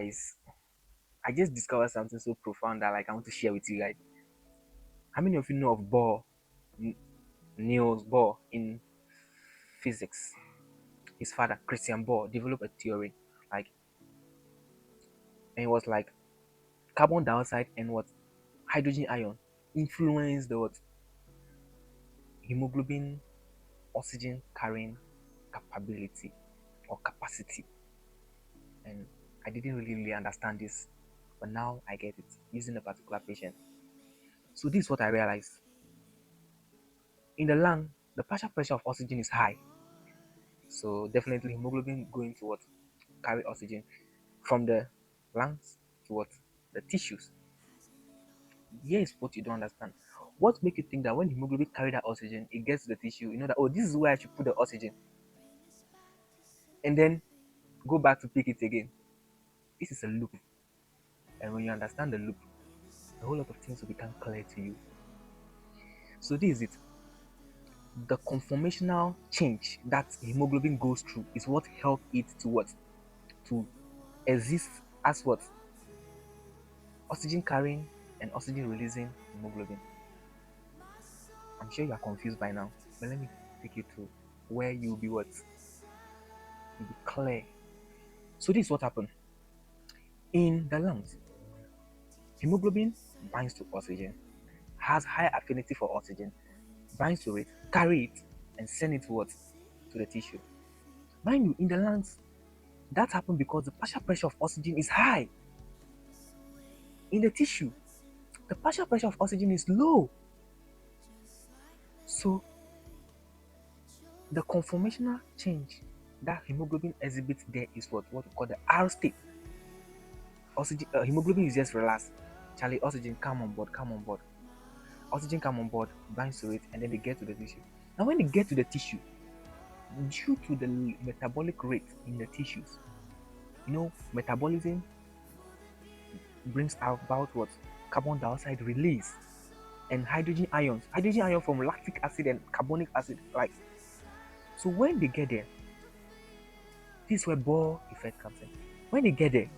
Guys, I just discovered something so profound that I want to share with you guys. How many of you know of Bohr, N- Niels Bohr in physics? His father, Christian Bohr, developed a theory like, and it was like carbon dioxide and what hydrogen ion influence the what hemoglobin oxygen carrying capability or capacity. And I didn't really understand this, but now I get it using a particular patient. So this is what I realized. In the lung, the partial pressure of oxygen is high. So definitely hemoglobin going to what? Carry oxygen from the lungs to what? The tissues. Here is what you don't understand. What make you think that when hemoglobin carry that oxygen, it gets to the tissue, you know that, oh, this is where I should put the oxygen, and then go back to pick it again. This is a loop. And when you understand the loop, a whole lot of things will become clear to you. So this is it. The conformational change that hemoglobin goes through is what help it to what? To exist as what? Oxygen carrying and oxygen releasing hemoglobin. I'm sure you are confused by now, but let me take you to where you'll be what? You'll be clear. So this is what happened. In the lungs, hemoglobin binds to oxygen, has high affinity for oxygen, binds to it, carry it, and send it to what? To the tissue. Mind you, in the lungs, that happened because the partial pressure of oxygen is high. In the tissue, the partial pressure of oxygen is low. So the conformational change that hemoglobin exhibits there is what we call the R state. Oxygen, hemoglobin is just relaxed. Charlie, oxygen, come on board, come on board. Oxygen come on board, binds to it, and then they get to the tissue. Now, when they get to the tissue, due to the metabolic rate in the tissues, metabolism brings about what? Carbon dioxide release and hydrogen ions. Hydrogen ion from lactic acid and carbonic acid. So when they get there, this is where Bohr effect comes in. When they get there,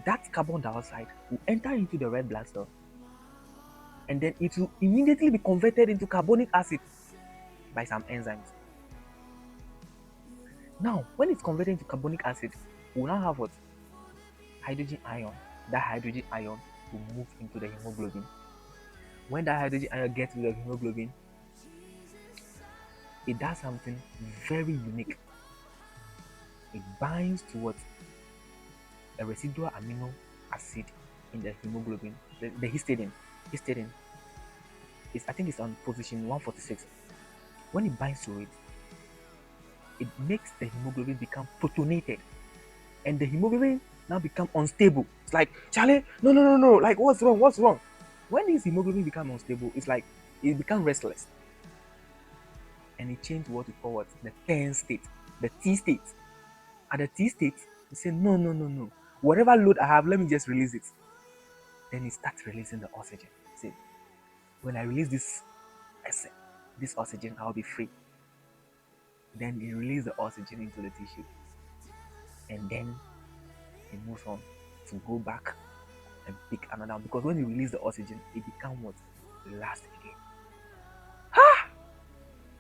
that carbon dioxide will enter into the red blood cell, and then it will immediately be converted into carbonic acid by some enzymes. Now, when it's converted into carbonic acid, we'll now have what? Hydrogen ion. That hydrogen ion will move into the hemoglobin. When that hydrogen ion gets to the hemoglobin, it does something very unique. It binds to what? A residual amino acid in the hemoglobin, the histidine. Histidine is, I think it's on position 146. When it binds to it, it makes the hemoglobin become protonated, and the hemoglobin now become unstable. It's like, Charlie, no, no, no, no, like what's wrong? What's wrong? When this hemoglobin become unstable, it's like it become restless, and it changed what we call what? The TEN state, the T state. At the T state, you say, no, no, no, no. Whatever load I have, let me just release it. Then it starts releasing the oxygen. See, when I release this oxygen, I'll be free. Then it releases the oxygen into the tissue, and then it moves on to go back and pick another. Because when you release the oxygen, it becomes what? Last again.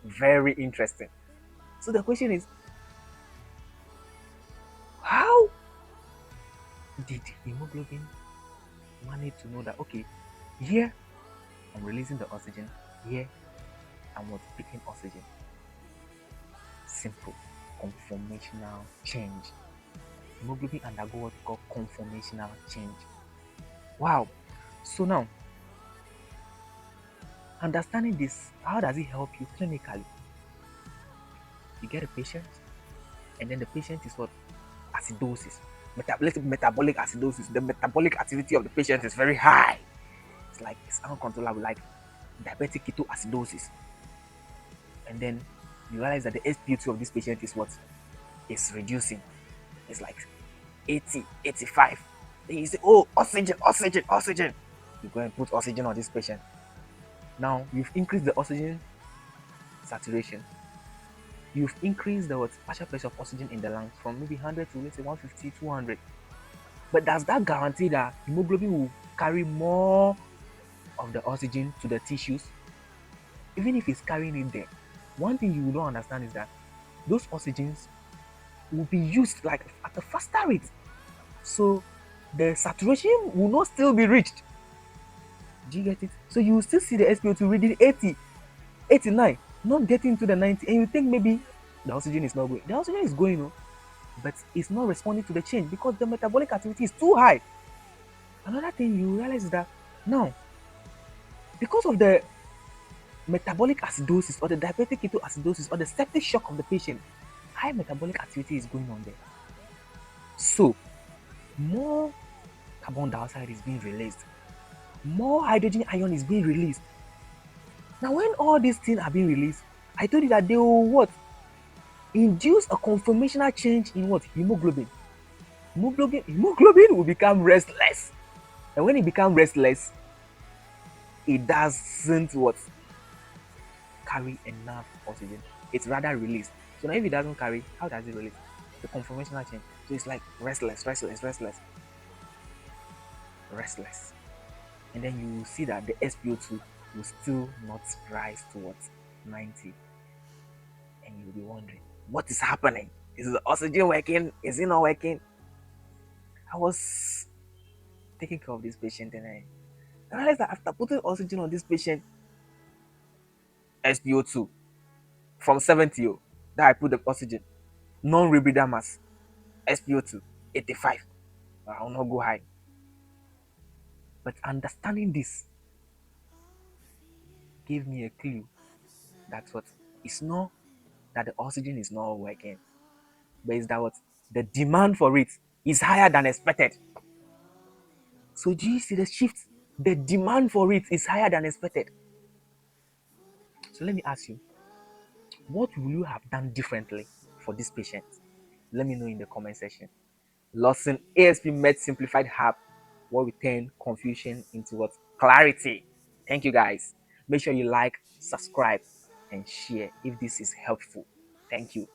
Very interesting. So the question is, how did hemoglobin manage to know that, okay, here I'm releasing the oxygen, here I'm what? Picking oxygen. Simple. Conformational change. Hemoglobin undergo what we call conformational change. Wow. So now, understanding this, how does it help you clinically? You get a patient, and then the patient is what? Acidosis. Metabolic acidosis. The metabolic activity of the patient is very high. It's like it's uncontrollable, like diabetic ketoacidosis. And then you realize that the SpO2 of this patient is what? Is reducing. It's like 80, 85. Then you say, oh, oxygen, oxygen, oxygen. You go and put oxygen on this patient. Now you've increased the oxygen saturation. You've increased the partial pressure of oxygen in the lungs from maybe 100 to let's say 150, 200. But does that guarantee that hemoglobin will carry more of the oxygen to the tissues? Even if it's carrying it there, one thing you will not understand is that those oxygens will be used like at a faster rate. So the saturation will not still be reached. Do you get it? So you will still see the SpO2 reading 80, 89, not getting to the 90, and you think maybe the oxygen is not going. The oxygen is going, but it's not responding to the change because the metabolic activity is too high. Another thing you realize is that now, because of the metabolic acidosis or the diabetic ketoacidosis or the septic shock of the patient, high metabolic activity is going on there. So, more carbon dioxide is being released, more hydrogen ion is being released. Now, when all these things are being released, I told you that they will what? Induce a conformational change in what? Hemoglobin. Hemoglobin will become restless. And when it becomes restless, it doesn't what? Carry enough oxygen. It's rather released. So now if it doesn't carry, how does it release? The conformational change. So it's like restless, restless, restless, restless. And then you will see that the SpO2 will still not rise towards 90. And you'll be wondering, what is happening? Is the oxygen working? Is it not working? I was taking care of this patient and I realized that after putting oxygen on this patient, SpO2 from 70, that I put the oxygen, non-rebreather mass, SpO2, 85. I will not go high. But understanding this gave me a clue that what it's not that the oxygen is not working, but it's that what the demand for it is higher than expected. So do you see the shift? The demand for it is higher than expected. So let me ask you, what will you have done differently for this patient? Let me know in the comment section. Lawson ASP Med Simplified Hub, where we turn confusion into what? Clarity. Thank you guys. Make sure you like, subscribe, and share if this is helpful. Thank you.